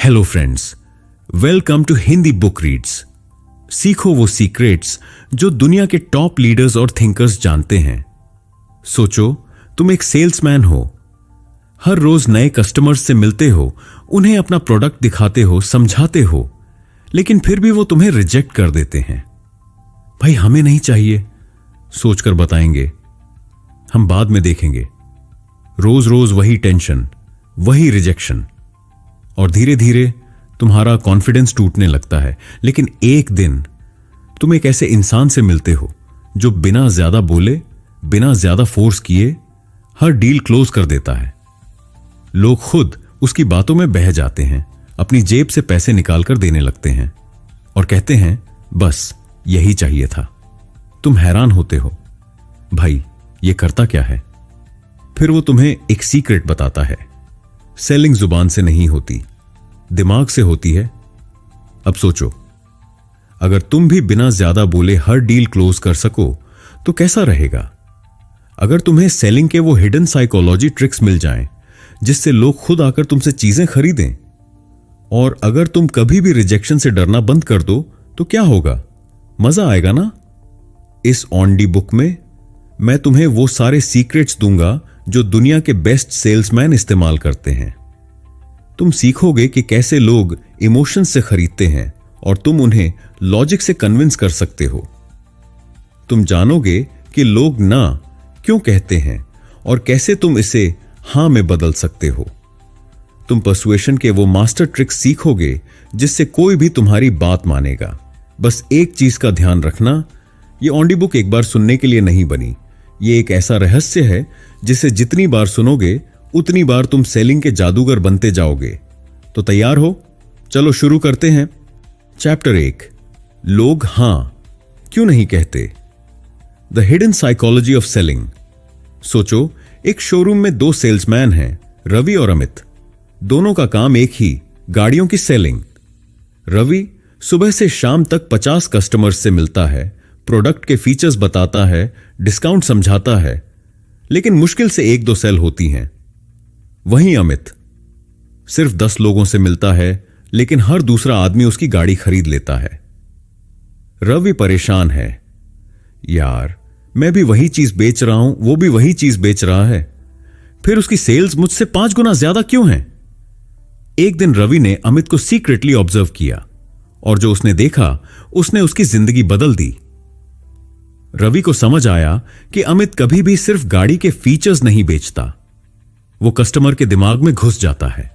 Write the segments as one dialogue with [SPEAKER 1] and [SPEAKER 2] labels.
[SPEAKER 1] Hello friends, welcome to Hindi book reads. सीखो वो secrets जो दुनिया के टॉप लीडर्स और थिंकर्स जानते हैं। सोचो, तुम एक सेल्समैन हो, हर रोज नए कस्टमर्स से मिलते हो, उन्हें अपना प्रोडक्ट दिखाते हो, समझाते हो, लेकिन फिर भी वो तुम्हें रिजेक्ट कर देते हैं। भाई हमें नहीं चाहिए, सोचकर बताएंगे, हम बाद में देखेंगे। रोज रोज वही टेंशन, वही रिजेक्शन, और धीरे धीरे तुम्हारा कॉन्फिडेंस टूटने लगता है। लेकिन एक दिन तुम एक ऐसे इंसान से मिलते हो जो बिना ज्यादा बोले, बिना ज्यादा फोर्स किए हर डील क्लोज कर देता है। लोग खुद उसकी बातों में बह जाते हैं, अपनी जेब से पैसे निकालकर देने लगते हैं और कहते हैं बस यही चाहिए था। तुम हैरान होते हो, भाई ये करता क्या है? फिर वो तुम्हें एक सीक्रेट बताता है। सेलिंग जुबान से नहीं होती, दिमाग से होती है। अब सोचो, अगर तुम भी बिना ज्यादा बोले हर डील क्लोज कर सको तो कैसा रहेगा? अगर तुम्हें सेलिंग के वो हिडन साइकोलॉजी ट्रिक्स मिल जाएं जिससे लोग खुद आकर तुमसे चीजें खरीदें, और अगर तुम कभी भी रिजेक्शन से डरना बंद कर दो तो क्या होगा? मजा आएगा ना? इस ऑनडी बुक में मैं तुम्हें वो सारे सीक्रेट्स दूंगा जो दुनिया के बेस्ट सेल्समैन इस्तेमाल करते हैं। तुम सीखोगे कि कैसे लोग इमोशंस से खरीदते हैं और तुम उन्हें लॉजिक से कन्विंस कर सकते हो। तुम जानोगे कि लोग ना क्यों कहते हैं और कैसे तुम इसे हां में बदल सकते हो। तुम पर्सुएशन के वो मास्टर ट्रिक्स सीखोगे जिससे कोई भी तुम्हारी बात मानेगा। बस एक चीज का ध्यान रखना, ये ऑनडी बुक एक बार सुनने के लिए नहीं बनी। ये एक ऐसा रहस्य है जिसे जितनी बार सुनोगे उतनी बार तुम सेलिंग के जादूगर बनते जाओगे। तो तैयार हो? चलो शुरू करते हैं। चैप्टर 1, लोग हां क्यों नहीं कहते? The hidden psychology of selling. सोचो, एक शोरूम में दो सेल्समैन हैं, रवि और अमित। दोनों का काम एक ही, गाड़ियों की सेलिंग। रवि सुबह से शाम तक 50 कस्टमर्स से मिलता है, प्रोडक्ट के फीचर्स बताता है, डिस्काउंट समझाता है, लेकिन मुश्किल से 1-2 सेल होती हैं। वहीं अमित सिर्फ 10 लोगों से मिलता है, लेकिन हर दूसरा आदमी उसकी गाड़ी खरीद लेता है। रवि परेशान है, यार मैं भी वही चीज बेच रहा हूं, वो भी वही चीज बेच रहा है, फिर उसकी सेल्स मुझसे 5 गुना ज्यादा क्यों है? एक दिन रवि ने अमित को सीक्रेटली ऑब्जर्व किया और जो उसने देखा उसने उसकी जिंदगी बदल दी। रवि को समझ आया कि अमित कभी भी सिर्फ गाड़ी के फीचर्स नहीं बेचता, वो कस्टमर के दिमाग में घुस जाता है।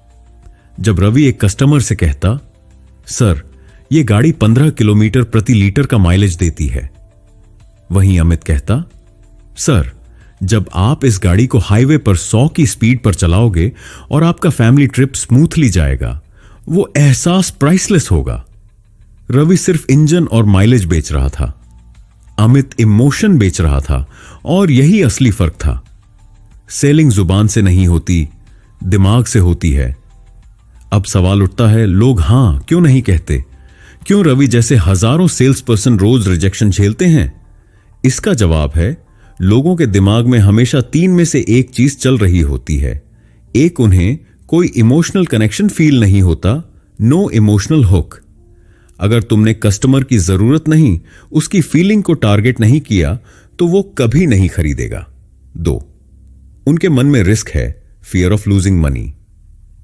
[SPEAKER 1] जब रवि एक कस्टमर से कहता, सर ये गाड़ी 15 किलोमीटर प्रति लीटर का माइलेज देती है, वहीं अमित कहता, सर जब आप इस गाड़ी को हाईवे पर 100 की स्पीड पर चलाओगे और आपका फैमिली ट्रिप स्मूथली जाएगा, वो एहसास प्राइसलेस होगा। रवि सिर्फ इंजन और माइलेज बेच रहा था, अमित इमोशन बेच रहा था, और यही असली फर्क था। सेलिंग जुबान से नहीं होती, दिमाग से होती है। अब सवाल उठता है, लोग हां क्यों नहीं कहते? क्यों रवि जैसे हजारों सेल्स पर्सन रोज रिजेक्शन झेलते हैं? इसका जवाब है, लोगों के दिमाग में हमेशा 3 में से एक चीज चल रही होती है। एक, उन्हें कोई इमोशनल कनेक्शन फील नहीं होता, नो इमोशनल हुक। अगर तुमने कस्टमर की जरूरत नहीं, उसकी फीलिंग को टारगेट नहीं किया तो वो कभी नहीं खरीदेगा। 2, उनके मन में रिस्क है, फियर ऑफ लूजिंग मनी।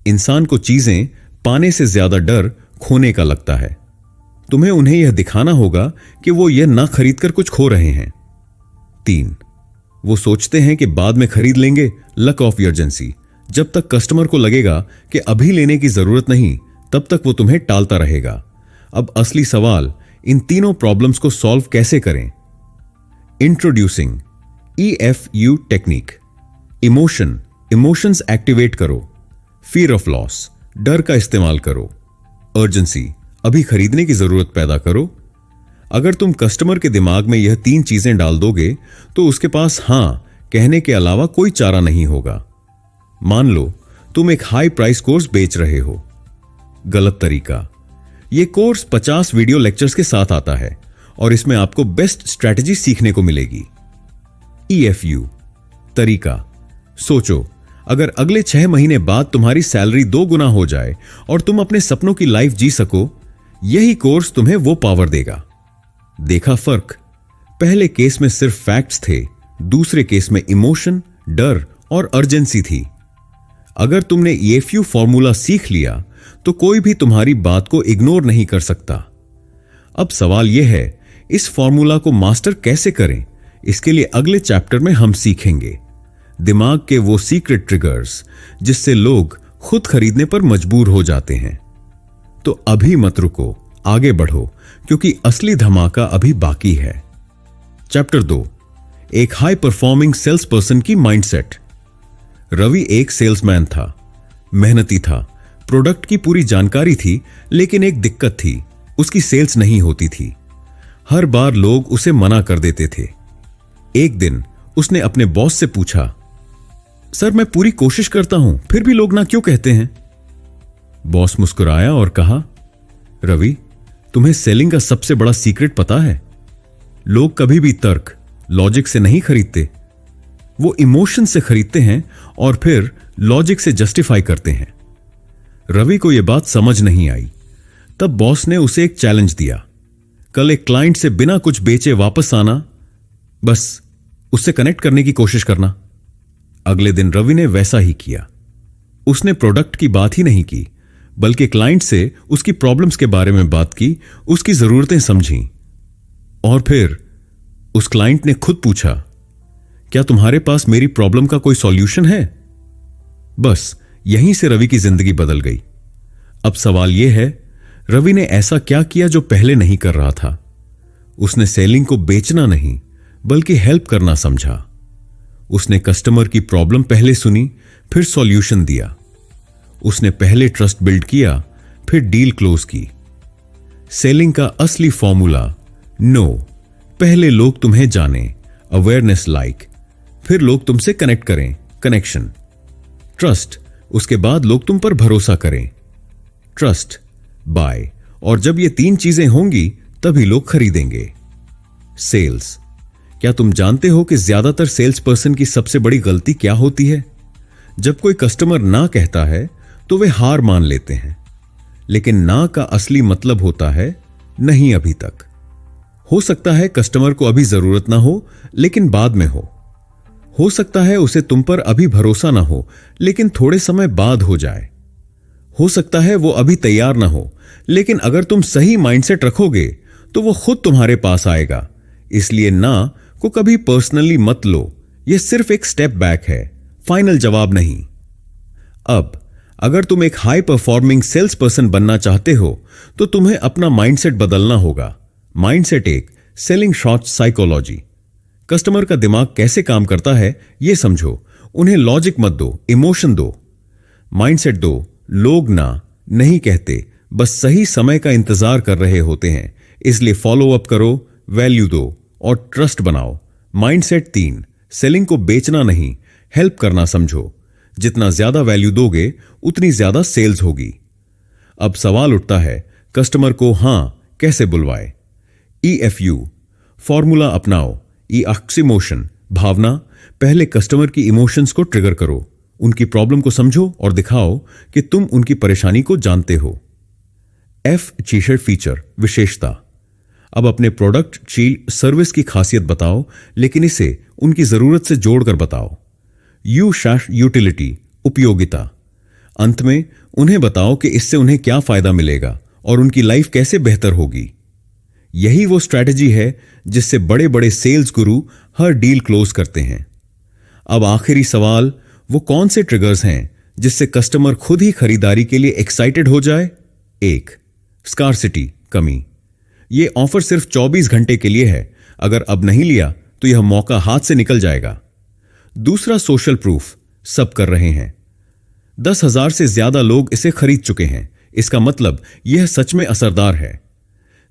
[SPEAKER 1] इंसान को चीजें पाने से ज्यादा डर खोने का लगता है। तुम्हें उन्हें यह दिखाना होगा कि वो यह ना खरीदकर कुछ खो रहे हैं। 3, वो सोचते हैं कि बाद में खरीद लेंगे, लक ऑफ अर्जेंसी। जब तक कस्टमर को लगेगा कि अभी लेने की जरूरत नहीं, तब तक वो तुम्हें टालता रहेगा। अब असली सवाल, इन तीनों प्रॉब्लम्स को सॉल्व कैसे करें? Introducing EFU technique. Emotions activate करो। फियर ऑफ लॉस, डर का इस्तेमाल करो। अर्जेंसी, अभी खरीदने की जरूरत पैदा करो। अगर तुम कस्टमर के दिमाग में यह 3 चीजें डाल दोगे तो उसके पास हां कहने के अलावा कोई चारा नहीं होगा। मान लो तुम एक हाई प्राइस कोर्स बेच रहे हो। गलत तरीका, यह कोर्स 50 वीडियो लेक्चर्स के साथ आता है और इसमें आपको बेस्ट स्ट्रैटेजी सीखने को मिलेगी। EFU तरीका, सोचो अगर अगले 6 महीने बाद तुम्हारी सैलरी 2 गुना हो जाए और तुम अपने सपनों की लाइफ जी सको, यही कोर्स तुम्हें वो पावर देगा। देखा फर्क? पहले केस में सिर्फ फैक्ट्स थे, दूसरे केस में इमोशन, डर और अर्जेंसी थी। अगर तुमने EFU फॉर्मूला सीख लिया तो कोई भी तुम्हारी बात को इग्नोर नहीं कर सकता। अब सवाल यह है, इस फॉर्मूला को मास्टर कैसे करें? इसके लिए अगले चैप्टर में हम सीखेंगे दिमाग के वो सीक्रेट ट्रिगर्स जिससे लोग खुद खरीदने पर मजबूर हो जाते हैं। तो अभी मत रुको, आगे बढ़ो, क्योंकि असली धमाका अभी बाकी है। चैप्टर 2, एक हाई परफॉर्मिंग सेल्स पर्सन की माइंडसेट। रवि एक सेल्समैन था, मेहनती था, प्रोडक्ट की पूरी जानकारी थी, लेकिन एक दिक्कत थी, उसकी सेल्स नहीं होती थी। हर बार लोग उसे मना कर देते थे। एक दिन उसने अपने बॉस से पूछा, सर मैं पूरी कोशिश करता हूं, फिर भी लोग ना क्यों कहते हैं? बॉस मुस्कुराया और कहा, रवि, तुम्हें सेलिंग का सबसे बड़ा सीक्रेट पता है? लोग कभी भी तर्क, लॉजिक से नहीं खरीदते, वो इमोशन से खरीदते हैं और फिर लॉजिक से जस्टिफाई करते हैं। रवि को यह बात समझ नहीं आई। तब बॉस ने उसे एक चैलेंज दिया, कल एक क्लाइंट से बिना कुछ बेचे वापस आना, बस उससे कनेक्ट करने की कोशिश करना। अगले दिन रवि ने वैसा ही किया। उसने प्रोडक्ट की बात ही नहीं की, बल्कि क्लाइंट से उसकी प्रॉब्लम्स के बारे में बात की, उसकी जरूरतें समझी। और फिर उस क्लाइंट ने खुद पूछा, क्या तुम्हारे पास मेरी प्रॉब्लम का कोई सॉल्यूशन है? बस यहीं से रवि की जिंदगी बदल गई। अब सवाल यह है, रवि ने ऐसा क्या किया जो पहले नहीं कर रहा था? उसने सेलिंग को बेचना नहीं, बल्कि हेल्प करना समझा। उसने कस्टमर की प्रॉब्लम पहले सुनी, फिर सॉल्यूशन दिया। उसने पहले ट्रस्ट बिल्ड किया, फिर डील क्लोज की। सेलिंग का असली फॉर्मूला, नो, पहले लोग तुम्हें जाने, अवेयरनेस लाइक, फिर लोग तुमसे कनेक्ट करें, कनेक्शन, ट्रस्ट, उसके बाद लोग तुम पर भरोसा करें, ट्रस्ट, बाय, और जब ये 3 चीजें होंगी तभी लोग खरीदेंगे। सेल्स। क्या तुम जानते हो कि ज्यादातर सेल्स पर्सन की सबसे बड़ी गलती क्या होती है? जब कोई कस्टमर ना कहता है तो वे हार मान लेते हैं, लेकिन ना का असली मतलब होता है नहीं अभी तक। हो सकता है कस्टमर को अभी जरूरत ना हो, लेकिन बाद में हो सकता है उसे तुम पर अभी भरोसा ना हो, लेकिन थोड़े समय बाद हो जाए। हो सकता है वो अभी तैयार ना हो, लेकिन अगर तुम सही माइंडसेट रखोगे तो वो खुद तुम्हारे पास आएगा। इसलिए ना को कभी पर्सनली मत लो, यह सिर्फ एक स्टेप बैक है, फाइनल जवाब नहीं। अब अगर तुम एक हाई परफॉर्मिंग सेल्स पर्सन बनना चाहते हो तो तुम्हें अपना माइंडसेट बदलना होगा। माइंडसेट एक सेलिंग शॉर्ट साइकोलॉजी। कस्टमर का दिमाग कैसे काम करता है यह समझो, उन्हें लॉजिक मत दो, इमोशन दो। माइंडसेट 2, लोग ना नहीं कहते, बस सही समय का इंतजार कर रहे होते हैं, इसलिए फॉलो अप करो, वैल्यू दो और ट्रस्ट बनाओ। माइंडसेट 3, सेलिंग को बेचना नहीं, हेल्प करना समझो। जितना ज्यादा वैल्यू दोगे उतनी ज्यादा सेल्स होगी। अब सवाल उठता है, कस्टमर को हां कैसे बुलवाए? EFU फॉर्मूला अपनाओ। इमोशन, भावना, पहले कस्टमर की इमोशंस को ट्रिगर करो, उनकी प्रॉब्लम को समझो और दिखाओ कि तुम उनकी परेशानी को जानते हो। F फीचर, विशेषता। अब अपने प्रोडक्ट, चीज, सर्विस की खासियत बताओ, लेकिन इसे उनकी जरूरत से जोड़कर बताओ। यूटिलिटी, उपयोगिता। अंत में उन्हें बताओ कि इससे उन्हें क्या फायदा मिलेगा और उनकी लाइफ कैसे बेहतर होगी। यही वो स्ट्रैटेजी है जिससे बड़े बड़े सेल्स गुरु हर डील क्लोज करते हैं। अब आखिरी सवाल, वो कौन से ट्रिगर्स हैं जिससे कस्टमर खुद ही खरीदारी के लिए एक्साइटेड हो जाए? 1, स्कार्सिटी, कमी। यह ऑफर सिर्फ 24 घंटे के लिए है, अगर अब नहीं लिया तो यह मौका हाथ से निकल जाएगा। दूसरा, सोशल प्रूफ, सब कर रहे हैं, 10,000 से ज्यादा लोग इसे खरीद चुके हैं, इसका मतलब यह सच में असरदार है।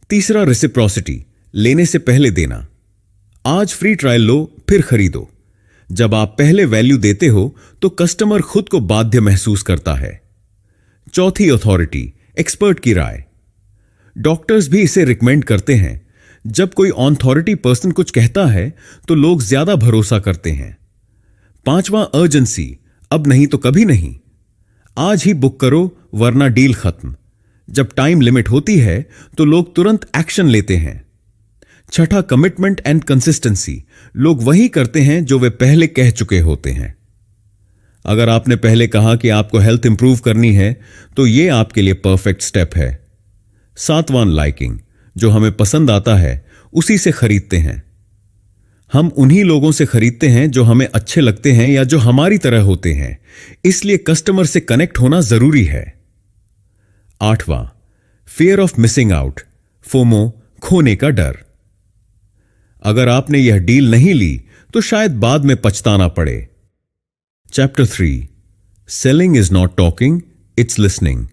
[SPEAKER 1] तीसरा, रेसिप्रोसिटी, लेने से पहले देना, आज फ्री ट्रायल लो फिर खरीदो। जब आप पहले वैल्यू देते हो तो कस्टमर खुद को बाध्य महसूस करता है। चौथी, अथॉरिटी, एक्सपर्ट की राय। डॉक्टर्स भी इसे रिकमेंड करते हैं। जब कोई ऑथोरिटी पर्सन कुछ कहता है तो लोग ज्यादा भरोसा करते हैं। 5वां, अर्जेंसी, अब नहीं तो कभी नहीं। आज ही बुक करो वरना डील खत्म। जब टाइम लिमिट होती है तो लोग तुरंत एक्शन लेते हैं। छठा, कमिटमेंट एंड कंसिस्टेंसी। लोग वही करते हैं जो वे पहले कह चुके होते हैं। अगर आपने पहले कहा कि आपको हेल्थ इंप्रूव करनी है तो यह आपके लिए परफेक्ट स्टेप है। सातवां, लाइकिंग। जो हमें पसंद आता है उसी से खरीदते हैं। हम उन्हीं लोगों से खरीदते हैं जो हमें अच्छे लगते हैं या जो हमारी तरह होते हैं, इसलिए कस्टमर से कनेक्ट होना जरूरी है। आठवां, fear of missing out. FOMO, खोने का डर। अगर आपने यह डील नहीं ली तो शायद बाद में पछताना पड़े। Chapter 3, selling is not talking, it's listening.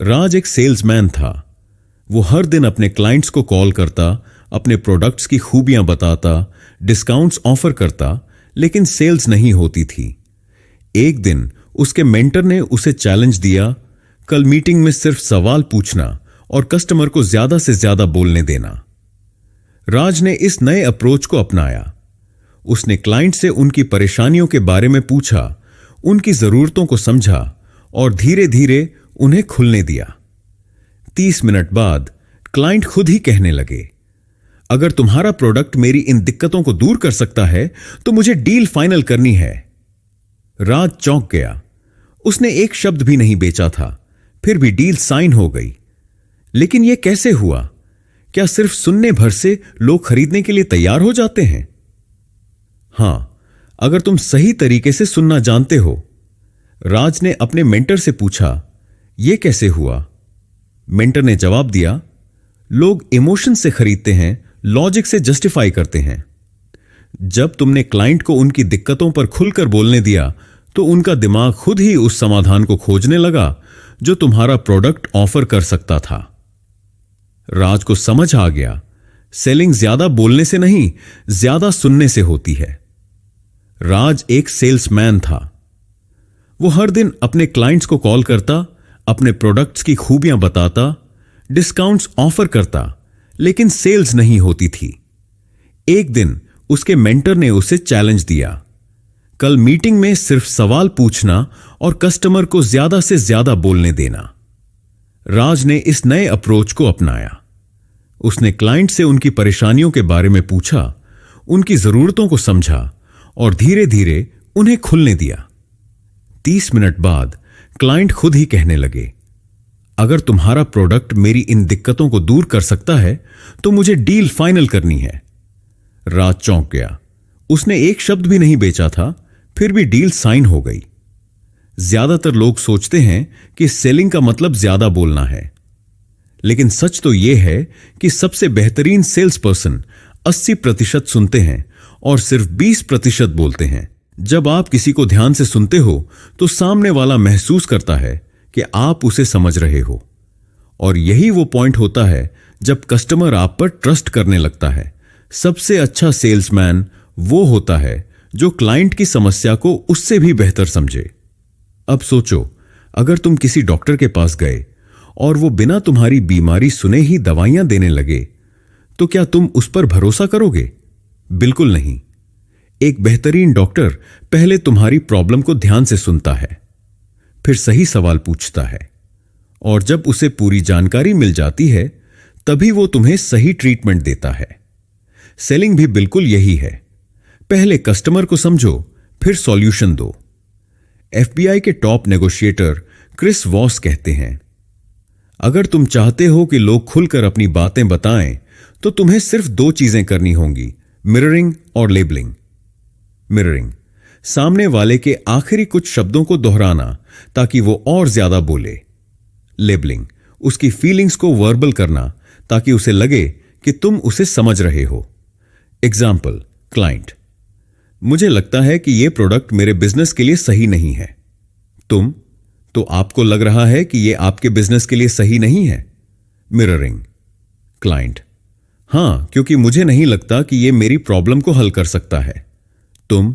[SPEAKER 1] Raj एक सेल्समैन था। वो हर दिन अपने क्लाइंट्स को कॉल करता, अपने प्रोडक्ट्स की खूबियां बताता, डिस्काउंट्स ऑफर करता, लेकिन सेल्स नहीं होती थी। एक दिन उसके मेंटर ने उसे चैलेंज दिया, कल मीटिंग में सिर्फ सवाल पूछना और कस्टमर को ज्यादा से ज्यादा बोलने देना। राज ने इस नए अप्रोच को अपनाया। उसने क्लाइंट से उनकी परेशानियों के बारे में पूछा, उनकी जरूरतों को समझा और धीरे धीरे उन्हें खुलने दिया। 30 मिनट बाद क्लाइंट खुद ही कहने लगे, अगर तुम्हारा प्रोडक्ट मेरी इन दिक्कतों को दूर कर सकता है तो मुझे डील फाइनल करनी है। राज चौंक गया। उसने एक शब्द भी नहीं बेचा था, फिर भी डील साइन हो गई। लेकिन यह कैसे हुआ? क्या सिर्फ सुनने भर से लोग खरीदने के लिए तैयार हो जाते हैं? हां, अगर तुम सही तरीके से सुनना जानते हो। राज ने अपने मेंटर से पूछा, यह कैसे हुआ? मेंटर ने जवाब दिया, लोग इमोशन से खरीदते हैं, लॉजिक से जस्टिफाई करते हैं। जब तुमने क्लाइंट को उनकी दिक्कतों पर खुलकर बोलने दिया तो उनका दिमाग खुद ही उस समाधान को खोजने लगा जो तुम्हारा प्रोडक्ट ऑफर कर सकता था। राज को समझ आ गया, सेलिंग ज्यादा बोलने से नहीं, ज्यादा सुनने से होती है। राज एक सेल्समैन था। वो हर दिन अपने क्लाइंट्स को कॉल करता, अपने प्रोडक्ट्स की खूबियां बताता, डिस्काउंट्स ऑफर करता, लेकिन सेल्स नहीं होती थी। एक दिन उसके मेंटर ने उसे चैलेंज दिया, कल मीटिंग में सिर्फ सवाल पूछना और कस्टमर को ज्यादा से ज्यादा बोलने देना। राज ने इस नए अप्रोच को अपनाया। उसने क्लाइंट से उनकी परेशानियों के बारे में पूछा, उनकी जरूरतों को समझा और धीरे धीरे उन्हें खुलने दिया। 30 मिनट बाद क्लाइंट खुद ही कहने लगे, अगर तुम्हारा प्रोडक्ट मेरी इन दिक्कतों को दूर कर सकता है तो मुझे डील फाइनल करनी है। राज चौंक गया। उसने एक शब्द भी नहीं बेचा था, फिर भी डील साइन हो गई। ज्यादातर लोग सोचते हैं कि सेलिंग का मतलब ज्यादा बोलना है, लेकिन सच तो यह है कि सबसे बेहतरीन सेल्स पर्सन 80% सुनते हैं और सिर्फ 20% बोलते हैं। जब आप किसी को ध्यान से सुनते हो तो सामने वाला महसूस करता है कि आप उसे समझ रहे हो, और यही वो पॉइंट होता है जब कस्टमर आप पर ट्रस्ट करने लगता है। सबसे अच्छा सेल्समैन वो होता है जो क्लाइंट की समस्या को उससे भी बेहतर समझे। अब सोचो, अगर तुम किसी डॉक्टर के पास गए और वो बिना तुम्हारी बीमारी सुने ही दवाइयां देने लगे, तो क्या तुम उस पर भरोसा करोगे? बिल्कुल नहीं। एक बेहतरीन डॉक्टर पहले तुम्हारी प्रॉब्लम को ध्यान से सुनता है, फिर सही सवाल पूछता है, और जब उसे पूरी जानकारी मिल जाती है तभी वो तुम्हें सही ट्रीटमेंट देता है। सेलिंग भी बिल्कुल यही है। पहले कस्टमर को समझो, फिर सॉल्यूशन दो। FBI के टॉप नेगोशिएटर क्रिस वॉस कहते हैं, अगर तुम चाहते हो कि लोग खुलकर अपनी बातें बताएं तो तुम्हें सिर्फ 2 चीजें करनी होंगी, मिररिंग और लेबलिंग। मिररिंग, सामने वाले के आखिरी कुछ शब्दों को दोहराना ताकि वो और ज्यादा बोले। लेबलिंग, उसकी फीलिंग्स को वर्बल करना ताकि उसे लगे कि तुम उसे समझ रहे हो। एग्जाम्पल, क्लाइंट, मुझे लगता है कि यह प्रोडक्ट मेरे बिजनेस के लिए सही नहीं है। तुम, तो आपको लग रहा है कि यह आपके बिजनेस के लिए सही नहीं है। मिररिंग, क्लाइंट, हां, क्योंकि मुझे नहीं लगता कि यह मेरी प्रॉब्लम को हल कर सकता है। तुम,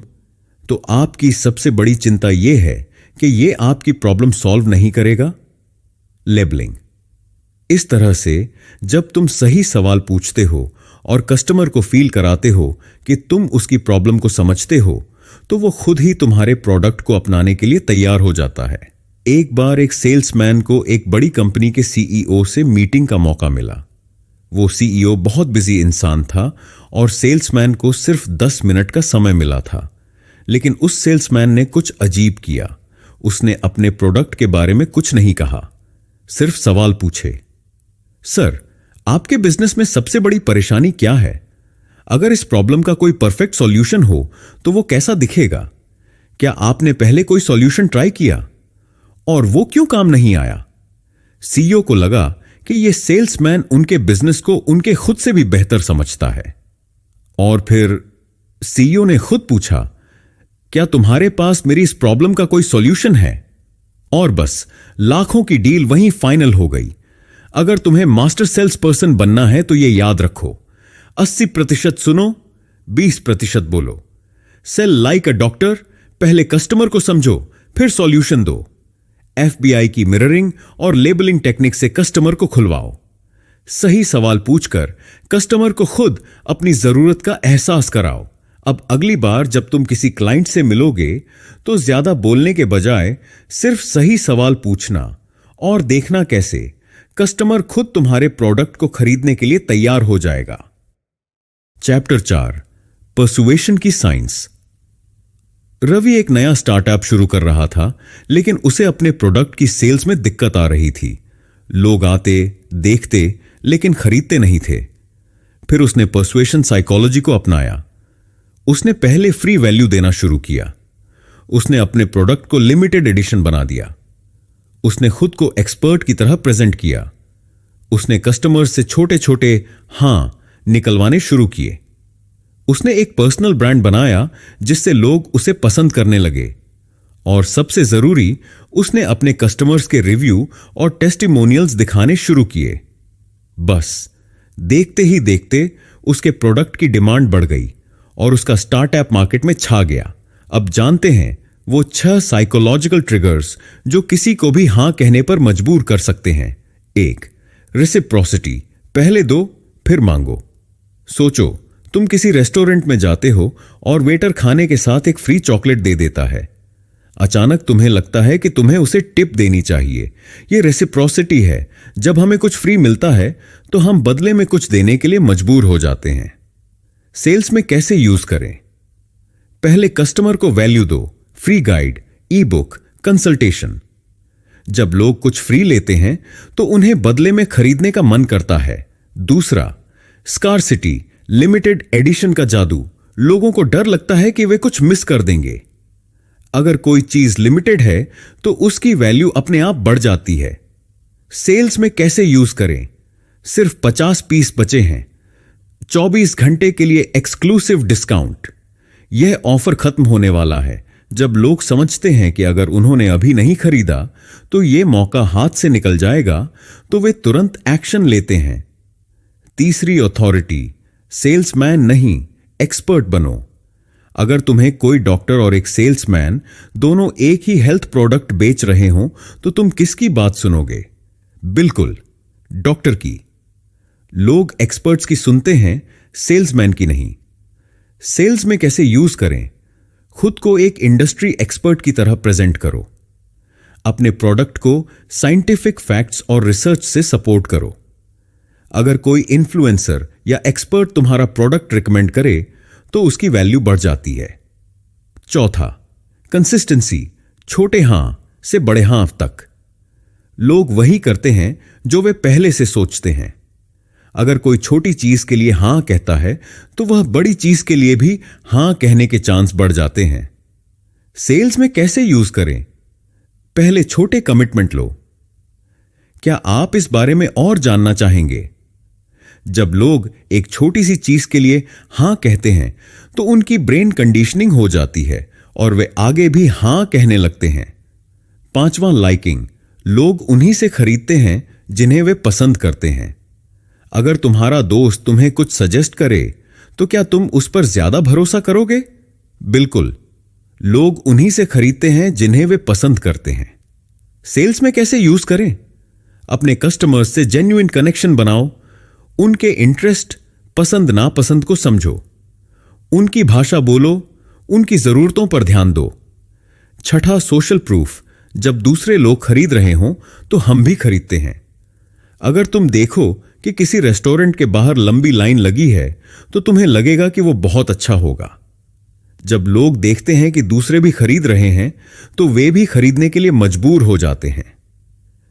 [SPEAKER 1] तो आपकी सबसे बड़ी चिंता यह है कि यह आपकी प्रॉब्लम सॉल्व नहीं करेगा। लेबलिंग, इस तरह से जब तुम सही सवाल पूछते हो और कस्टमर को फील कराते हो कि तुम उसकी प्रॉब्लम को समझते हो, तो वो खुद ही तुम्हारे प्रोडक्ट को अपनाने के लिए तैयार हो जाता है। एक बार एक सेल्समैन को एक बड़ी कंपनी के सीईओ से मीटिंग का मौका मिला। वो सीईओ बहुत बिजी इंसान था और सेल्समैन को सिर्फ 10 मिनट का समय मिला था। लेकिन उस सेल्समैन ने कुछ अजीब किया। उसने अपने प्रोडक्ट के बारे में कुछ नहीं कहा, सिर्फ सवाल पूछे। सर, आपके बिजनेस में सबसे बड़ी परेशानी क्या है? अगर इस प्रॉब्लम का कोई परफेक्ट सॉल्यूशन हो तो वो कैसा दिखेगा? क्या आपने पहले कोई सॉल्यूशन ट्राई किया? और वो क्यों काम नहीं आया? सीईओ को लगा कि ये सेल्समैन उनके बिजनेस को उनके खुद से भी बेहतर समझता है। और फिर सीईओ ने खुद पूछा, क्या तुम्हारे पास मेरी इस प्रॉब्लम का कोई सॉल्यूशन है? और बस लाखों की डील वहीं फाइनल हो गई। अगर तुम्हें मास्टर सेल्स पर्सन बनना है तो यह याद रखो, 80% सुनो, 20% बोलो। सेल लाइक अ डॉक्टर, पहले कस्टमर को समझो, फिर सॉल्यूशन दो। FBI की मिररिंग और लेबलिंग टेक्निक से कस्टमर को खुलवाओ। सही सवाल पूछकर कस्टमर को खुद अपनी जरूरत का एहसास कराओ। अब अगली बार जब तुम किसी क्लाइंट से मिलोगे तो ज्यादा बोलने के बजाय सिर्फ सही सवाल पूछना और देखना कैसे कस्टमर खुद तुम्हारे प्रोडक्ट को खरीदने के लिए तैयार हो जाएगा। चैप्टर 4, पर्सुएशन की साइंस। रवि एक नया स्टार्टअप शुरू कर रहा था, लेकिन उसे अपने प्रोडक्ट की सेल्स में दिक्कत आ रही थी। लोग आते, देखते, लेकिन खरीदते नहीं थे। फिर उसने पर्सुएशन साइकोलॉजी को अपनाया। उसने पहले फ्री वैल्यू देना शुरू किया। उसने अपने प्रोडक्ट को लिमिटेड एडिशन बना दिया। उसने खुद को एक्सपर्ट की तरह प्रेजेंट किया। उसने कस्टमर्स से छोटे छोटे हां निकलवाने शुरू किए। उसने एक पर्सनल ब्रांड बनाया जिससे लोग उसे पसंद करने लगे। और सबसे जरूरी, उसने अपने कस्टमर्स के रिव्यू और टेस्टिमोनियल्स दिखाने शुरू किए। बस देखते ही देखते उसके प्रोडक्ट की डिमांड बढ़ गई और उसका स्टार्टअप मार्केट में छा गया। अब जानते हैं वो 6 साइकोलॉजिकल ट्रिगर्स जो किसी को भी हां कहने पर मजबूर कर सकते हैं। 1, रेसिप्रोसिटी, पहले दो फिर मांगो। सोचो, तुम किसी रेस्टोरेंट में जाते हो और वेटर खाने के साथ एक फ्री चॉकलेट दे देता है। अचानक तुम्हें लगता है कि तुम्हें उसे टिप देनी चाहिए। यह रेसिप्रोसिटी है। जब हमें कुछ फ्री मिलता है तो हम बदले में कुछ देने के लिए मजबूर हो जाते हैं। सेल्स में कैसे यूज करें? पहले कस्टमर को वैल्यू दो, फ्री गाइड, ई बुक, कंसल्टेशन। जब लोग कुछ फ्री लेते हैं तो उन्हें बदले में खरीदने का मन करता है। दूसरा, स्कार्सिटी, लिमिटेड एडिशन का जादू। लोगों को डर लगता है कि वे कुछ मिस कर देंगे। अगर कोई चीज लिमिटेड है तो उसकी वैल्यू अपने आप बढ़ जाती है। सेल्स में कैसे यूज करें? सिर्फ 50 पीस बचे हैं, 24 घंटे के लिए एक्सक्लूसिव डिस्काउंट। यह ऑफर खत्म होने वाला है। जब लोग समझते हैं कि अगर उन्होंने अभी नहीं खरीदा तो यह मौका हाथ से निकल जाएगा, तो वे तुरंत एक्शन लेते हैं। तीसरी, अथॉरिटी, सेल्समैन नहीं, एक्सपर्ट बनो। अगर तुम्हें कोई डॉक्टर और एक सेल्समैन दोनों एक ही हेल्थ प्रोडक्ट बेच रहे हों तो तुम किसकी बात सुनोगे? बिल्कुल, डॉक्टर की। लोग एक्सपर्ट्स की सुनते हैं, सेल्समैन की नहीं। सेल्स में कैसे यूज करें? खुद को एक इंडस्ट्री एक्सपर्ट की तरह प्रेजेंट करो। अपने प्रोडक्ट को साइंटिफिक फैक्ट्स और रिसर्च से सपोर्ट करो। अगर कोई इन्फ्लुएंसर या एक्सपर्ट तुम्हारा प्रोडक्ट रिकमेंड करे तो उसकी वैल्यू बढ़ जाती है। चौथा, कंसिस्टेंसी, छोटे हां से बड़े हां तक। लोग वही करते हैं जो वे पहले से सोचते हैं। अगर कोई छोटी चीज के लिए हां कहता है तो वह बड़ी चीज के लिए भी हां कहने के चांस बढ़ जाते हैं। सेल्स में कैसे यूज करें? पहले छोटे कमिटमेंट लो। क्या आप इस बारे में और जानना चाहेंगे? जब लोग एक छोटी सी चीज के लिए हां कहते हैं तो उनकी ब्रेन कंडीशनिंग हो जाती है और वे आगे भी हां कहने लगते हैं। पांचवां, लाइकिंग, लोग उन्हीं से खरीदते हैं जिन्हें वे पसंद करते हैं। अगर तुम्हारा दोस्त तुम्हें कुछ सजेस्ट करे तो क्या तुम उस पर ज्यादा भरोसा करोगे? बिल्कुल, लोग उन्हीं से खरीदते हैं जिन्हें वे पसंद करते हैं। सेल्स में कैसे यूज करें? अपने कस्टमर्स से जेन्युइन कनेक्शन बनाओ। उनके इंटरेस्ट, पसंद नापसंद को समझो। उनकी भाषा बोलो, उनकी जरूरतों पर ध्यान दो। छठा, सोशल प्रूफ। जब दूसरे लोग खरीद रहे हों तो हम भी खरीदते हैं। अगर तुम देखो कि किसी रेस्टोरेंट के बाहर लंबी लाइन लगी है तो तुम्हें लगेगा कि वो बहुत अच्छा होगा। जब लोग देखते हैं कि दूसरे भी खरीद रहे हैं तो वे भी खरीदने के लिए मजबूर हो जाते हैं।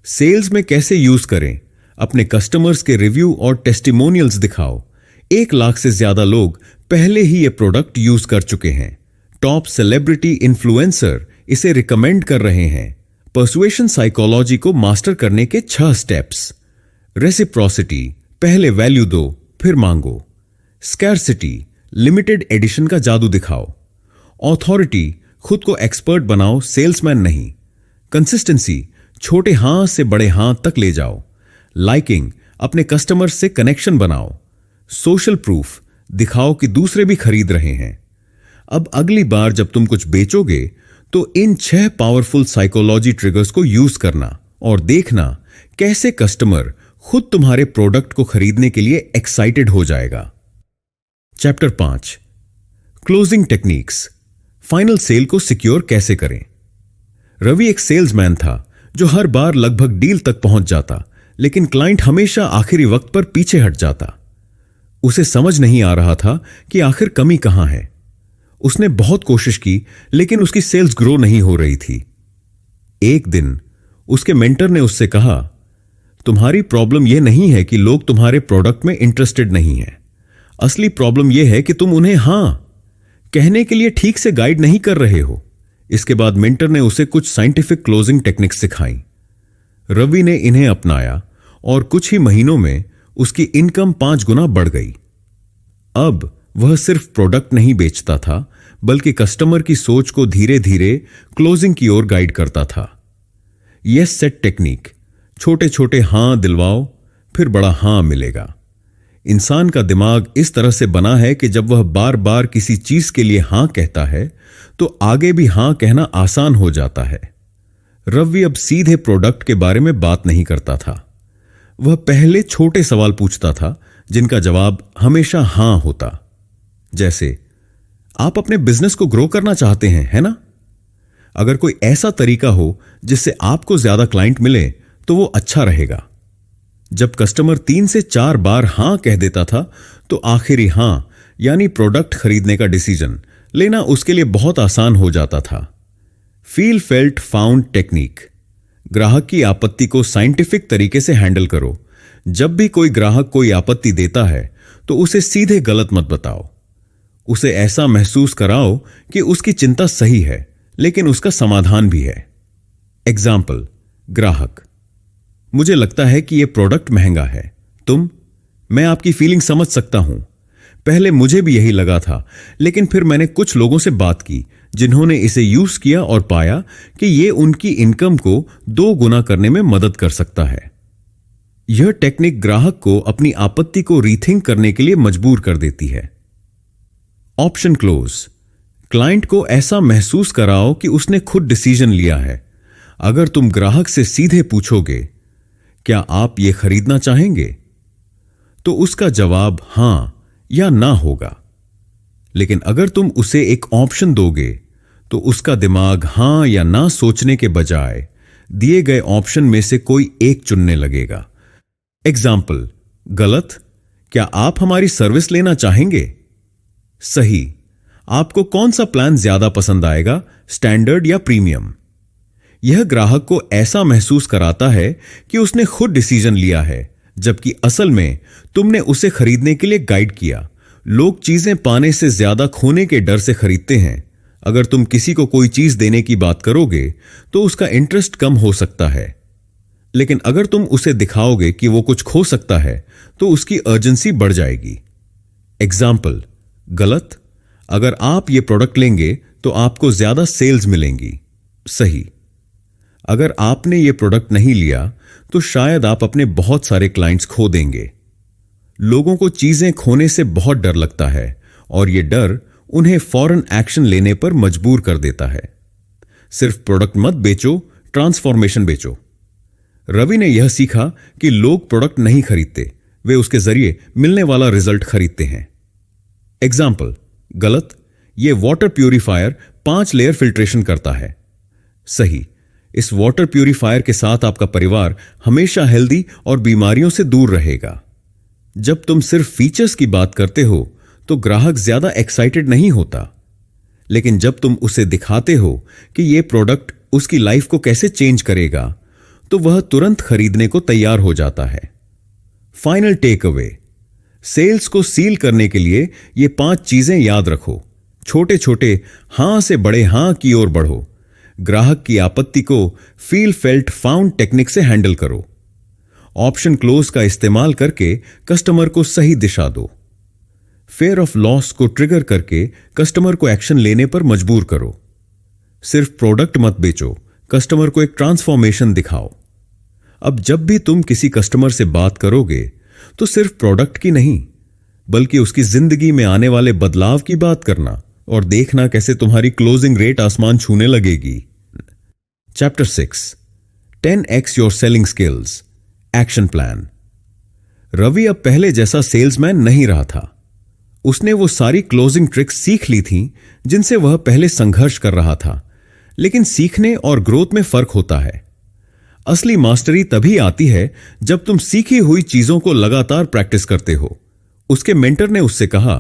[SPEAKER 1] सेल्स में कैसे यूज करें? अपने कस्टमर्स के रिव्यू और टेस्टिमोनियल्स दिखाओ। 1 लाख से ज्यादा लोग पहले ही ये प्रोडक्ट यूज कर चुके हैं। टॉप सेलिब्रिटी इन्फ्लुएंसर इसे रिकमेंड कर रहे हैं। पर्सुएशन साइकोलॉजी को मास्टर करने के 6 स्टेप्स। रेसिप्रोसिटी, पहले वैल्यू दो फिर मांगो। स्कैर्सिटी, लिमिटेड एडिशन का जादू दिखाओ। ऑथोरिटी, खुद को एक्सपर्ट बनाओ, सेल्समैन नहीं। कंसिस्टेंसी, छोटे हां से बड़े हां तक ले जाओ। लाइकिंग, अपने कस्टमर से कनेक्शन बनाओ। सोशल प्रूफ, दिखाओ कि दूसरे भी खरीद रहे हैं। अब अगली बार जब तुम कुछ बेचोगे तो इन 6 पावरफुल साइकोलॉजी ट्रिगर्स को यूज करना और देखना कैसे कस्टमर खुद तुम्हारे प्रोडक्ट को खरीदने के लिए एक्साइटेड हो जाएगा। Chapter 5, closing techniques. Final sale को सिक्योर कैसे करें? रवि एक सेल्समैन था जो हर बार लगभग डील तक पहुंच जाता, लेकिन क्लाइंट हमेशा आखिरी वक्त पर पीछे हट जाता। उसे समझ नहीं आ रहा था कि आखिर कमी कहां है। उसने बहुत कोशिश की, लेकिन उसकी सेल्स ग्रो नहीं हो रही थी। एक दिन उसके मेंटर ने उससे कहा, तुम्हारी प्रॉब्लम यह नहीं है कि लोग तुम्हारे प्रोडक्ट में इंटरेस्टेड नहीं हैं। असली प्रॉब्लम यह है कि तुम उन्हें हां कहने के लिए ठीक से गाइड नहीं कर रहे हो। इसके बाद मेंटर ने उसे कुछ साइंटिफिक क्लोजिंग टेक्निक्स सिखाई। रवि ने इन्हें अपनाया और कुछ ही महीनों में उसकी इनकम 5 गुना बढ़ गई। अब वह सिर्फ प्रोडक्ट नहीं बेचता था, बल्कि कस्टमर की सोच को धीरे धीरे क्लोजिंग की ओर गाइड करता था। यस सेट टेक्निक, छोटे छोटे हां दिलवाओ, फिर बड़ा हां मिलेगा। इंसान का दिमाग इस तरह से बना है कि जब वह बार बार किसी चीज के लिए हां कहता है तो आगे भी हां कहना आसान हो जाता है। रवि अब सीधे प्रोडक्ट के बारे में बात नहीं करता था। वह पहले छोटे सवाल पूछता था जिनका जवाब हमेशा हां होता। जैसे, आप अपने बिजनेस को ग्रो करना चाहते हैं, है ना? अगर कोई ऐसा तरीका हो जिससे आपको ज्यादा क्लाइंट मिले तो वो अच्छा रहेगा। जब कस्टमर 3 से 4 बार हां कह देता था तो आखिरी हां यानी प्रोडक्ट खरीदने का डिसीजन लेना उसके लिए बहुत आसान हो जाता था। फील फेल्ट फाउंड टेक्निक, ग्राहक की आपत्ति को साइंटिफिक तरीके से हैंडल करो। जब भी कोई ग्राहक कोई आपत्ति देता है तो उसे सीधे गलत मत बताओ। उसे ऐसा महसूस कराओ कि उसकी चिंता सही है, लेकिन उसका समाधान भी है। एग्जाम्पल, ग्राहक, मुझे लगता है कि यह प्रोडक्ट महंगा है। मैं आपकी फीलिंग समझ सकता हूं। पहले मुझे भी यही लगा था, लेकिन फिर मैंने कुछ लोगों से बात की जिन्होंने इसे यूज किया और पाया कि यह उनकी इनकम को 2 गुना करने में मदद कर सकता है। यह टेक्निक ग्राहक को अपनी आपत्ति को रीथिंक करने के लिए मजबूर कर देती है। ऑप्शन क्लोज, क्लाइंट को ऐसा महसूस कराओ कि उसने खुद डिसीजन लिया है। अगर तुम ग्राहक से सीधे पूछोगे, क्या आप यह खरीदना चाहेंगे, तो उसका जवाब हां या ना होगा। लेकिन अगर तुम उसे एक ऑप्शन दोगे तो उसका दिमाग हां या ना सोचने के बजाय दिए गए ऑप्शन में से कोई एक चुनने लगेगा। एग्जाम्पल, गलत, क्या आप हमारी सर्विस लेना चाहेंगे? सही, आपको कौन सा प्लान ज्यादा पसंद आएगा, स्टैंडर्ड या प्रीमियम? यह ग्राहक को ऐसा महसूस कराता है कि उसने खुद डिसीजन लिया है, जबकि असल में तुमने उसे खरीदने के लिए गाइड किया। लोग चीजें पाने से ज्यादा खोने के डर से खरीदते हैं। अगर तुम किसी को कोई चीज देने की बात करोगे तो उसका इंटरेस्ट कम हो सकता है, लेकिन अगर तुम उसे दिखाओगे कि वो कुछ खो सकता है तो उसकी अर्जेंसी बढ़ जाएगी। एग्जाम्पल, गलत, अगर आप ये प्रोडक्ट लेंगे तो आपको ज्यादा सेल्स मिलेंगी। सही, अगर आपने ये प्रोडक्ट नहीं लिया तो शायद आप अपने बहुत सारे क्लाइंट्स खो देंगे। लोगों को चीजें खोने से बहुत डर लगता है और यह डर उन्हें फौरन एक्शन लेने पर मजबूर कर देता है। सिर्फ प्रोडक्ट मत बेचो, ट्रांसफॉर्मेशन बेचो। रवि ने यह सीखा कि लोग प्रोडक्ट नहीं खरीदते, वे उसके जरिए मिलने वाला रिजल्ट खरीदते हैं। एग्जाम्पल, गलत, यह वाटर प्यूरिफायर 5 लेयर फिल्ट्रेशन करता है। सही, इस वाटर प्यूरिफायर के साथ आपका परिवार हमेशा हेल्दी और बीमारियों से दूर रहेगा। जब तुम सिर्फ फीचर्स की बात करते हो तो ग्राहक ज्यादा एक्साइटेड नहीं होता, लेकिन जब तुम उसे दिखाते हो कि यह प्रोडक्ट उसकी लाइफ को कैसे चेंज करेगा, तो वह तुरंत खरीदने को तैयार हो जाता है। फाइनल टेक अवे, सेल्स को सील करने के लिए ये 5 चीजें याद रखो। छोटे छोटे हां से बड़े हां की ओर बढ़ो। ग्राहक की आपत्ति को फील फेल्ट फाउंड टेक्निक से हैंडल करो। ऑप्शन क्लोज का इस्तेमाल करके कस्टमर को सही दिशा दो। फेयर ऑफ लॉस को ट्रिगर करके कस्टमर को एक्शन लेने पर मजबूर करो। सिर्फ प्रोडक्ट मत बेचो, कस्टमर को एक ट्रांसफॉर्मेशन दिखाओ। अब जब भी तुम किसी कस्टमर से बात करोगे तो सिर्फ प्रोडक्ट की नहीं, बल्कि उसकी जिंदगी में आने वाले बदलाव की बात करना और देखना कैसे तुम्हारी क्लोजिंग रेट आसमान छूने लगेगी। Chapter 6, 10x your selling skills, action plan. Ravi अब पहले जैसा सेल्समैन नहीं रहा था। उसने वो सारी क्लोजिंग ट्रिक्स सीख ली थी जिनसे वह पहले संघर्ष कर रहा था, लेकिन सीखने और ग्रोथ में फर्क होता है। असली मास्टरी तभी आती है जब तुम सीखी हुई चीजों को लगातार प्रैक्टिस करते हो। उसके मेंटर ने उससे कहा,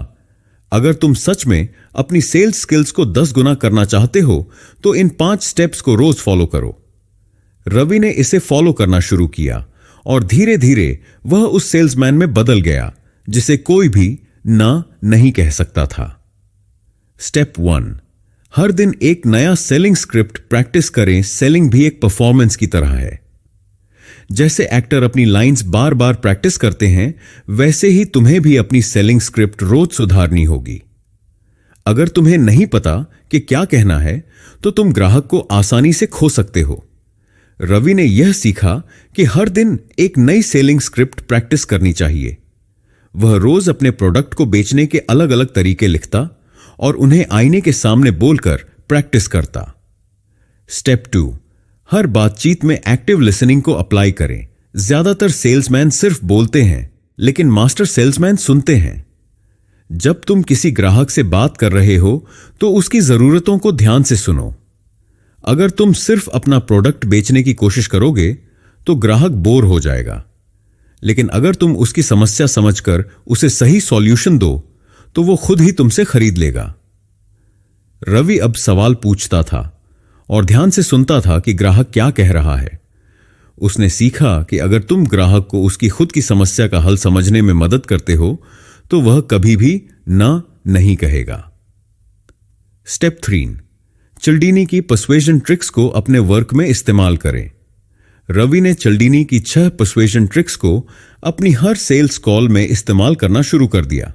[SPEAKER 1] अगर तुम सच में अपनी सेल्स स्किल्स को 10 गुना करना चाहते हो तो इन 5 स्टेप्स को रोज फॉलो करो। रवि ने इसे फॉलो करना शुरू किया और धीरे धीरे वह उस सेल्समैन में बदल गया जिसे कोई भी ना नहीं कह सकता था। स्टेप 1, हर दिन एक नया सेलिंग स्क्रिप्ट प्रैक्टिस करें। सेलिंग भी एक परफॉर्मेंस की तरह है। जैसे एक्टर अपनी लाइंस बार बार प्रैक्टिस करते हैं, वैसे ही तुम्हें भी अपनी सेलिंग स्क्रिप्ट रोज सुधारनी होगी। अगर तुम्हें नहीं पता कि क्या कहना है तो तुम ग्राहक को आसानी से खो सकते हो। रवि ने यह सीखा कि हर दिन एक नई सेलिंग स्क्रिप्ट प्रैक्टिस करनी चाहिए। वह रोज अपने प्रोडक्ट को बेचने के अलग अलग तरीके लिखता और उन्हें आईने के सामने बोलकर प्रैक्टिस करता। स्टेप 2, हर बातचीत में एक्टिव लिसनिंग को अप्लाई करें। ज्यादातर सेल्समैन सिर्फ बोलते हैं, लेकिन मास्टर सेल्समैन सुनते हैं। जब तुम किसी ग्राहक से बात कर रहे हो तो उसकी जरूरतों को ध्यान से सुनो। अगर तुम सिर्फ अपना प्रोडक्ट बेचने की कोशिश करोगे तो ग्राहक बोर हो जाएगा, लेकिन अगर तुम उसकी समस्या समझकर उसे सही सॉल्यूशन दो तो वो खुद ही तुमसे खरीद लेगा। रवि अब सवाल पूछता था और ध्यान से सुनता था कि ग्राहक क्या कह रहा है। उसने सीखा कि अगर तुम ग्राहक को उसकी खुद की समस्या का हल समझने में मदद करते हो तो वह कभी भी ना नहीं कहेगा। स्टेप 3, चिल्डीनी की पर्सुएजन ट्रिक्स को अपने वर्क में इस्तेमाल करें। रवि ने चिल्डीनी की 6 पर्सुएजन ट्रिक्स को अपनी हर सेल्स कॉल में इस्तेमाल करना शुरू कर दिया।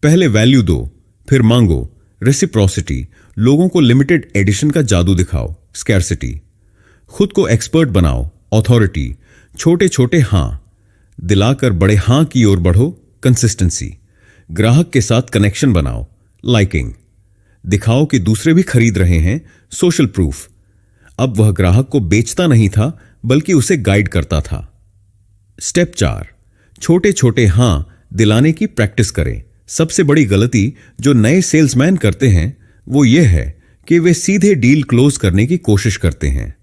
[SPEAKER 1] पहले वैल्यू दो, फिर मांगो, रेसिप्रोसिटी, लोगों को लिमिटेड एडिशन का जादू दिखाओ, स्कैर्सिटी, खुद को एक्सपर्ट बनाओ, अथॉरिटी, छोटे छोटे हां दिलाकर बड़े हां की ओर बढ़ो, कंसिस्टेंसी, ग्राहक के साथ कनेक्शन बनाओ, लाइकिंग, दिखाओ कि दूसरे भी खरीद रहे हैं, सोशल प्रूफ। अब वह ग्राहक को बेचता नहीं था बल्कि उसे गाइड करता था। स्टेप 4, छोटे छोटे हां दिलाने की प्रैक्टिस करें। सबसे बड़ी गलती जो नए सेल्समैन करते हैं वो ये है कि वे सीधे डील क्लोज करने की कोशिश करते हैं,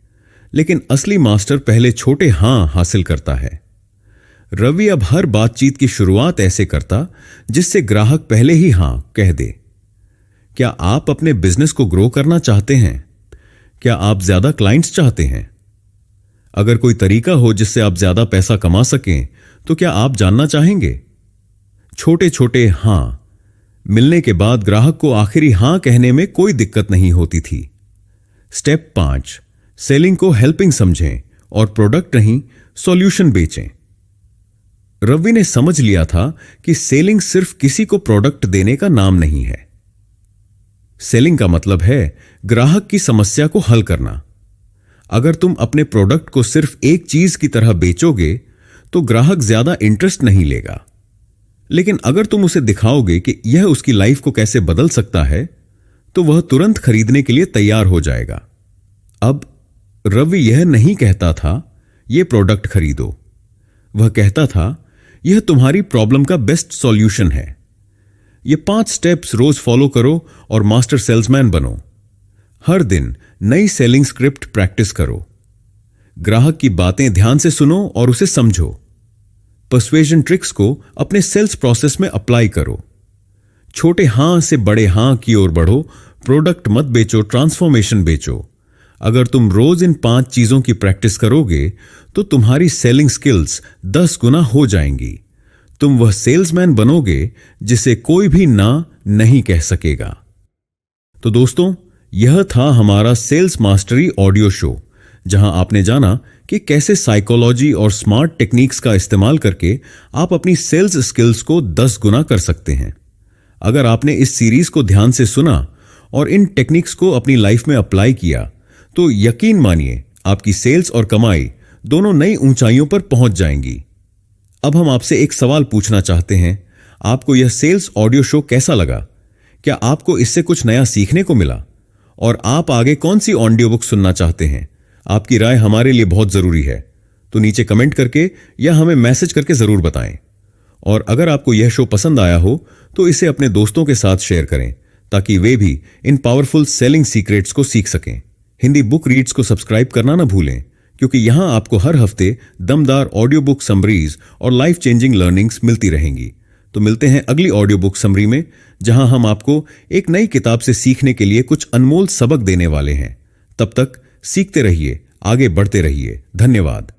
[SPEAKER 1] लेकिन असली मास्टर पहले छोटे हां हासिल करता है। रवि अब हर बातचीत की शुरुआत ऐसे करता जिससे ग्राहक पहले ही हां कह दे। क्या आप अपने बिजनेस को ग्रो करना चाहते हैं? क्या आप ज्यादा क्लाइंट्स चाहते हैं? अगर कोई तरीका हो जिससे आप ज्यादा पैसा कमा सकें तो क्या आप जानना चाहेंगे? छोटे छोटे हां मिलने के बाद ग्राहक को आखिरी हां कहने में कोई दिक्कत नहीं होती थी। स्टेप 5, सेलिंग को हेल्पिंग समझें और प्रोडक्ट नहीं सॉल्यूशन बेचें। रवि ने समझ लिया था कि सेलिंग सिर्फ किसी को प्रोडक्ट देने का नाम नहीं है। सेलिंग का मतलब है ग्राहक की समस्या को हल करना। अगर तुम अपने प्रोडक्ट को सिर्फ एक चीज की तरह बेचोगे तो ग्राहक ज्यादा इंटरेस्ट नहीं लेगा, लेकिन अगर तुम उसे दिखाओगे कि यह उसकी लाइफ को कैसे बदल सकता है तो वह तुरंत खरीदने के लिए तैयार हो जाएगा। अब रवि यह नहीं कहता था यह प्रोडक्ट खरीदो, वह कहता था यह तुम्हारी प्रॉब्लम का बेस्ट सॉल्यूशन है। ये 5 स्टेप्स रोज फॉलो करो और मास्टर सेल्समैन बनो। हर दिन नई सेलिंग स्क्रिप्ट प्रैक्टिस करो। ग्राहक की बातें ध्यान से सुनो और उसे समझो। पर्सुएजन ट्रिक्स को अपने सेल्स प्रोसेस में अप्लाई करो। छोटे हां से बड़े हां की ओर बढ़ो। प्रोडक्ट मत बेचो, ट्रांसफॉर्मेशन बेचो। अगर तुम रोज इन 5 चीजों की प्रैक्टिस करोगे तो तुम्हारी सेलिंग स्किल्स 10 गुना हो जाएंगी। तुम वह सेल्समैन बनोगे जिसे कोई भी ना नहीं कह सकेगा। तो दोस्तों, यह था हमारा सेल्स मास्टरी ऑडियो शो, जहां आपने जाना कि कैसे साइकोलॉजी और स्मार्ट टेक्निक्स का इस्तेमाल करके आप अपनी सेल्स स्किल्स को 10 गुना कर सकते हैं। अगर आपने इस सीरीज को ध्यान से सुना और इन टेक्निक्स को अपनी लाइफ में अप्लाई किया तो यकीन मानिए आपकी सेल्स और कमाई दोनों नई ऊंचाइयों पर पहुंच जाएंगी। अब हम आपसे एक सवाल पूछना चाहते हैं। आपको यह सेल्स ऑडियो शो कैसा लगा? क्या आपको इससे कुछ नया सीखने को मिला? और आप आगे कौन सी ऑडियो बुक सुनना चाहते हैं? आपकी राय हमारे लिए बहुत जरूरी है, तो नीचे कमेंट करके या हमें मैसेज करके जरूर बताएं। और अगर आपको यह शो पसंद आया हो तो इसे अपने दोस्तों के साथ शेयर करें, ताकि वे भी इन पावरफुल सेलिंग सीक्रेट्स को सीख सकें। हिंदी बुक रीड्स को सब्सक्राइब करना ना भूलें, क्योंकि यहां आपको हर हफ्ते दमदार ऑडियो बुक समरीज और लाइफ चेंजिंग लर्निंग्स मिलती रहेंगी। तो मिलते हैं अगली ऑडियो बुक समरी में, जहां हम आपको एक नई किताब से सीखने के लिए कुछ अनमोल सबक देने वाले हैं। तब तक सीखते रहिए, आगे बढ़ते रहिए। धन्यवाद।